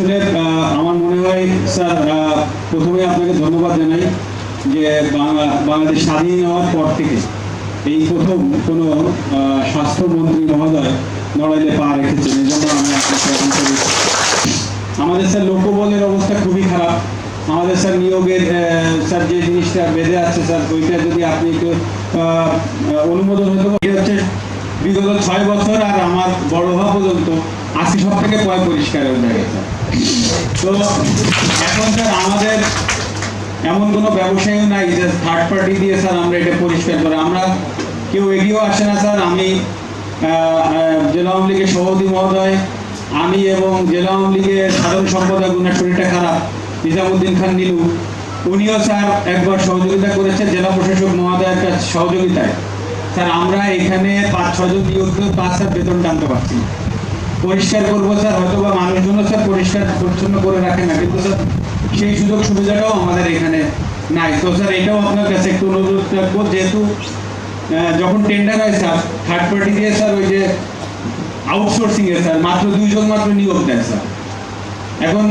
আসলে আমার মনে হয় স্যার প্রথমে আপনাকে ধন্যবাদ জানাই যে বাংলাদেশ স্বাধীন হওয়ার পর থেকে এই প্রথম কোনো স্বাস্থ্যমন্ত্রী মহোদয় নড়াইলে পা রেখেছেন, এই জন্য আমি আপনাকে আমাদের স্যার লোকবলের অবস্থা খুবই খারাপ। আমাদের স্যার নিয়োগের স্যার যে জিনিসটা বেঁধে আছে স্যার, ওইটা যদি আপনি একটু অনুমোদন হতে হচ্ছে বিগত 6 বছর আর আমার বড় হওয়া পর্যন্ত 80 সব থেকে পরিষ্কার হয়ে গেছে। তো এখন স্যার আমাদের এমন কোনো ব্যবসায়ও নাই যে থার্ড পার্টি দিয়ে স্যার আমরা এটা পরিষ্কার করে, আমরা কেউ এগিয়েও আসে না স্যার। আমি জেলা আওয়ামী লীগের সভাপতি মহোদয়, আমি এবং জেলা আওয়ামী লীগের সাধারণ সম্পাদক, উনার শরীরটা খারাপ, নিজামুদ্দিন খান নীলু, উনিও স্যার একবার সহযোগিতা করেছেন জেলা প্রশাসক মহোদয়ের সহযোগিতায়। স্যার আমরা এখানে 5-6 জন নিয়োগ কাজ স্যার বেতন টানতে পারছি। পরিষ্কার করবো স্যার, হয়তো বা মানুষজন স্যার পরিষ্কার পরিচ্ছন্ন করে রাখে না, কিন্তু স্যার সেই সুযোগ সুবিধাটাও আমাদের এখানে নাই। তো স্যার এটাও আপনার কাছে একটু অনুরোধ রাখবো, যেহেতু যখন টেন্ডার হয় স্যার থার্ড পার্টি দিয়ে স্যার ওই যে আউটসোর্সিং এ স্যার মাত্র 2 জন মাত্র নিয়োগ দেয় স্যার। এখন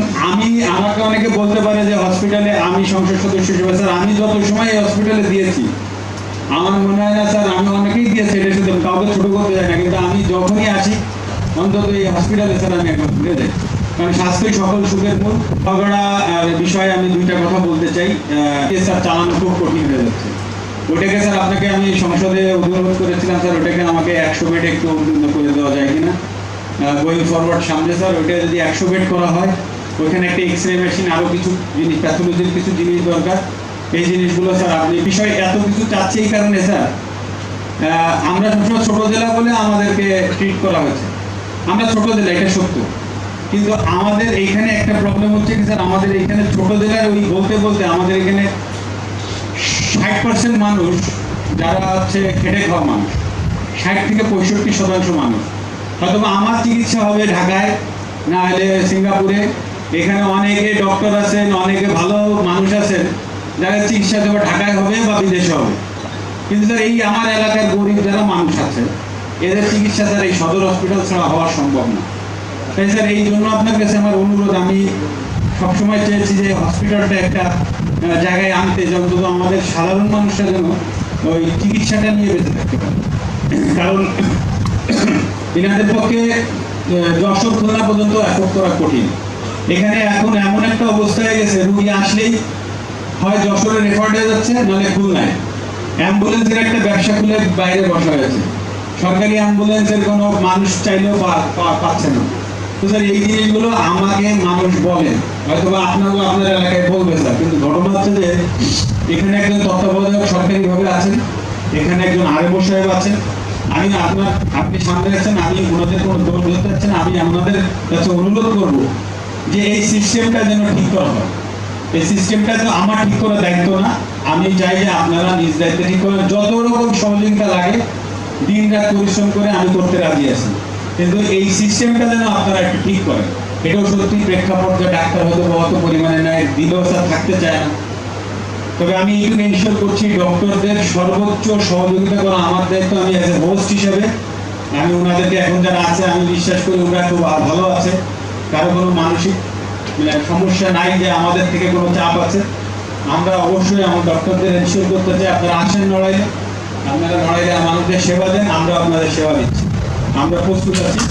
আমাকে অনেকে বলতে পারে যে হসপিটালে আমি সংসদ সদস্য হিসেবে স্যার আমি যত সময় এই হসপিটালে দিয়েছি আমার মনে হয় না স্যার, আমি অনেকেই দিয়েছি, এটা শুধু কাউকে ছোট করতে যায় না, কিন্তু আমি যখনই আসি অন্তত এই হসপিটালে স্যার আমি একবার ঘুরে যাই, কারণ স্বাস্থ্যই সকল সুখের মূল। ঝগড়া বিষয়ে আমি 2টা কথা বলতে চাই। স্যার চালানো খুব কঠিন হয়ে যাচ্ছে, ওটাকে স্যার আপনাকে আমি সংসদে অনুরোধ করেছিলাম স্যার, ওটাকে আমাকে 100 বেড একটু উন্নীত করে দেওয়া যায় কিনা গোয়িং ফরওয়ার্ড সামনে স্যার। ওইটা যদি 100 বেড করা হয়, ওইখানে একটা এক্সরে মেশিন, আরও কিছু জিনিস, প্যাথোলজির কিছু জিনিস দরকার। এই জিনিসগুলো স্যার আপনি বিষয় এত কিছু চাচ্ছে এই কারণে স্যার, আমরা সবসময় ছোট জেলা বলে আমাদেরকে ট্রিট করা হয়েছে, আমরা ছোট জেলা, এটা সত্য, কিন্তু আমাদের এইখানে একটা প্রবলেম হচ্ছে কি স্যার, আমাদের এইখানে ছোট জেলার ওই বলতে বলতে আমাদের এখানে 60% মানুষ যারা হচ্ছে খেটে খাওয়া মানুষ, 60 থেকে 65% মানুষ। হয়তো আমার চিকিৎসা হবে ঢাকায়, না হলে সিঙ্গাপুরে, এখানে অনেকে ডক্টর আছেন, অনেকে ভালো মানুষ আছেন যারা চিকিৎসা দেবে ঢাকায় হবে বা বিদেশে হবে, কিন্তু স্যার এই আমার এলাকার গরিব যারা মানুষ আছে এদের চিকিৎসা স্যার এই সদর হসপিটাল ছাড়া হওয়া সম্ভব না। তাই স্যার এই জন্য আপনার কাছে আমার অনুরোধ, আমি সবসময় চেয়েছি যে হসপিটালটা একটা জায়গায় আনতে, অন্তত আমাদের সাধারণ মানুষরা যেন ওই চিকিৎসাটা নিয়ে বেঁচে থাকতে পারে। কারণ এনাদের পক্ষে যশোর খুলনা পর্যন্ত অ্যাফোর্ড করা কঠিন। এখানে এখন এমন একটা অবস্থা হয়ে গেছে, রুগী আসলেই হয় যশোরে রেফার হয়ে যাচ্ছে, নাহলে খুলনায়। অ্যাম্বুলেন্সের একটা ব্যবসা খুলে বাইরে বসা হয়েছে, সরকারি অ্যাম্বুলেন্সের কোনো মানুষ চাইলেও পাচ্ছে না। তো স্যার এই জিনিসগুলো আমাকে মানুষ বলেন, হয়তো বা আপনার এলাকায় বলবে স্যার, কিন্তু ঘটনা হচ্ছে যে এখানে একজন তত্ত্বাবধায়ক সরকারিভাবে আছেন, এখানে একজন আরএমও সাহেব আছেন, আপনি সামনে আছেন, আমি ওনাদের কোনো দোষ ধরতে চাচ্ছি না, আমি আপনাদের কাছে অনুরোধ করব যে এই সিস্টেমটা যেন ঠিক করা হয়। এই সিস্টেমটা তো আমার ঠিক করার দায়িত্ব না, আমি চাই যে আপনারা নিজ দায়িত্বে ঠিক করেন, যত রকম সহযোগিতা লাগে দিন রাত পরিশ্রম করে আমি করতে রাজি আছি, কিন্তু এই সিস্টেমটা যেন আপনারা একটু ঠিক করেন। এটাও সত্যি প্রেক্ষাপট যে ডাক্তার হয়তো অত পরিমাণে নেয়, দিলেও স্যার থাকতে চায় না, তবে আমি একটু এনশিওর করছি ডক্টরদের সর্বোচ্চ সহযোগিতা করা আমার দায়িত্ব। আমি অ্যাজ এ হোস্ট হিসেবে আমি ওনাদেরকে এখন যারা আছে আমি বিশ্বাস করি ওরা খুব ভালো আছে, কারো কোনো মানসিক সমস্যা নাই যে আমাদের থেকে কোনো চাপ আছে। আমরা অবশ্যই আমার ডক্টরদের এনশিওর করতে চাই আপনারা আসেন নড়াইলে, আপনারা নড়াইলে মানুষদের সেবা দেন, আমরা আপনাদের সেবা দিচ্ছি, আমরা প্রস্তুত আছি।